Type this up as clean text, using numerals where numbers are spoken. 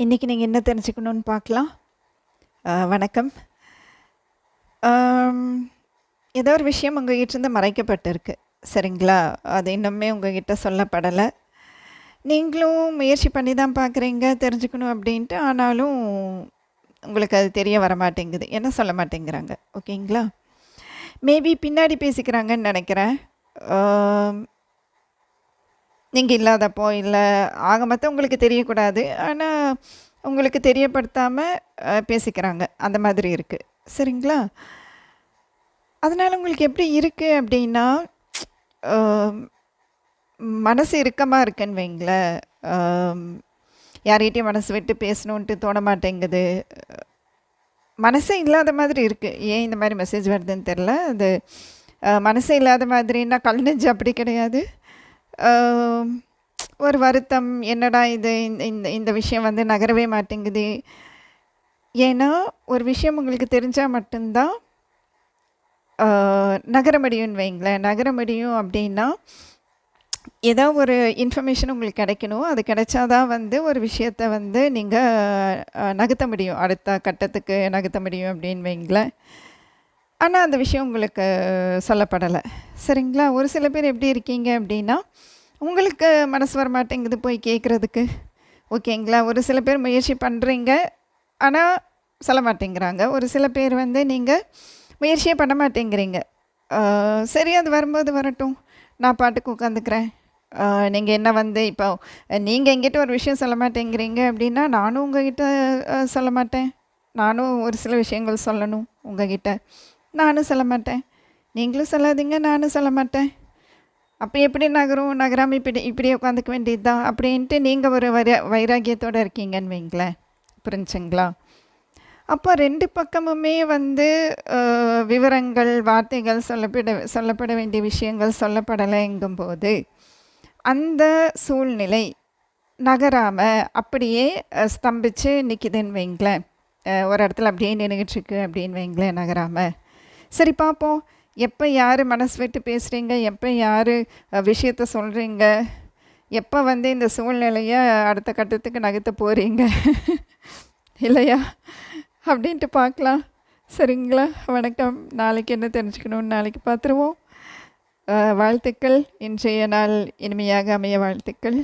இன்றைக்கி நீங்கள் என்ன தெரிஞ்சுக்கணுன்னு பார்க்கலாம். வணக்கம். ஆம், ஏதோ ஒரு விஷயம் உங்ககிட்டேருந்து மறைக்கப்பட்டிருக்கு, சரிங்களா? அது இன்னுமே உங்ககிட்ட சொல்லப்படலை. நீங்களும் முயற்சி பண்ணி தான் பார்க்குறீங்க தெரிஞ்சுக்கணும் அப்படின்ட்டு. ஆனாலும் உங்களுக்கு அது தெரிய வர மாட்டேங்குது. என்ன சொல்ல மாட்டேங்கிறாங்க, ஓகேங்களா? மேபி பின்னாடி பேசிக்கிறாங்கன்னு நினைக்கிறேன். நீங்கள் இல்லாதப்போ, இல்லை ஆக மொத்தம் உங்களுக்கு தெரியக்கூடாது, ஆனால் உங்களுக்கு தெரியப்படுத்தாமல் பேசிக்கிறாங்க, அந்த மாதிரி இருக்குது, சரிங்களா? அதனால் உங்களுக்கு எப்படி இருக்குது அப்படின்னா, மனசு இறுக்கமாக இருக்குன்னு வைங்களேன். யார்கிட்டையும் மனசு விட்டு பேசணுன்ட்டு தோண மாட்டேங்குது. மனசே இல்லாத மாதிரி இருக்குது. ஏன் இந்த மாதிரி மெசேஜ் வருதுன்னு தெரில. அது மனசே இல்லாத மாதிரின்னா கல் நெஞ்சு அப்படி கிடையாது. ஒரு வருத்தம், என்னடா இது, இந்த இந்த விஷயம் வந்து நகரவே மாட்டேங்குது. ஏன்னா ஒரு விஷயம் உங்களுக்கு தெரிஞ்சால் மட்டும்தான் நகர முடியும்னு வைங்களேன். நகர முடியும் அப்படின்னா ஏதோ ஒரு இன்ஃபர்மேஷன் உங்களுக்கு கிடைக்கணும். அது கிடைச்சாதான் வந்து ஒரு விஷயத்தை வந்து நீங்கள் நகர்த்த முடியும், அடுத்த கட்டத்துக்கு நகர்த்த முடியும் அப்படின்னு வைங்களேன். ஆனால் அந்த விஷயம் உங்களுக்கு சொல்லப்படலை, சரிங்களா? ஒரு சில பேர் எப்படி இருக்கீங்க அப்படின்னா, உங்களுக்கு மனசு வர மாட்டேங்குது போய் கேட்குறதுக்கு, ஓகேங்களா? ஒரு சில பேர் முயற்சி பண்ணுறீங்க, ஆனால் சொல்ல மாட்டேங்கிறாங்க. ஒரு சில பேர் வந்து நீங்கள் முயற்சியே பண்ண மாட்டேங்கிறீங்க. சரி, அது வரும்போது வரட்டும், நான் பாட்டுக்கு உட்காந்துக்கிறேன். நீங்கள் என்ன வந்து இப்போ நீங்கள் எங்கிட்ட ஒரு விஷயம் சொல்ல மாட்டேங்கிறீங்க அப்படின்னா, நானும் உங்ககிட்ட சொல்ல மாட்டேன். நானும் ஒரு சில விஷயங்கள் சொல்லணும் உங்ககிட்ட, நானும் சொல்ல மாட்டேன். நீங்களும் சொல்லாதீங்க, நானும் சொல்ல மாட்டேன். அப்போ எப்படி நகரும்? நகராமல் இப்படியே உட்காந்துக்க வேண்டியது தான் அப்படின்ட்டு நீங்கள் ஒரு வைராக்கியத்தோடு இருக்கீங்கன்னு வைங்களேன். புரிஞ்சுங்களா? அப்போ ரெண்டு பக்கமுமே வந்து விவரங்கள், வார்த்தைகள் சொல்லப்பட வேண்டிய விஷயங்கள் சொல்லப்படலைங்கும்போது அந்த சூழ்நிலை நகராமல் அப்படியே ஸ்தம்பித்து நிற்கிதுன்னு வைங்களேன். ஒரு இடத்துல அப்படியே நின்றுட்டுருக்கு அப்படின்னு வைங்களேன், நகராமல். சரி, பார்ப்போம், எப்போ யார் மனசு விட்டு பேசுகிறீங்க, எப்போ யார் விஷயத்த சொல்கிறீங்க, எப்போ வந்து இந்த சூழ்நிலையை அடுத்த கட்டத்துக்கு நகர்த்த போகிறீங்க இல்லையா அப்படின்ட்டு பார்க்கலாம், சரிங்களா? வணக்கம். நாளைக்கு என்ன தெரிஞ்சுக்கணுன்னு நாளைக்கு பார்த்துருவோம். வாழ்த்துக்கள். இன்றைய நாள் இனிமையாக அமைய வாழ்த்துக்கள்.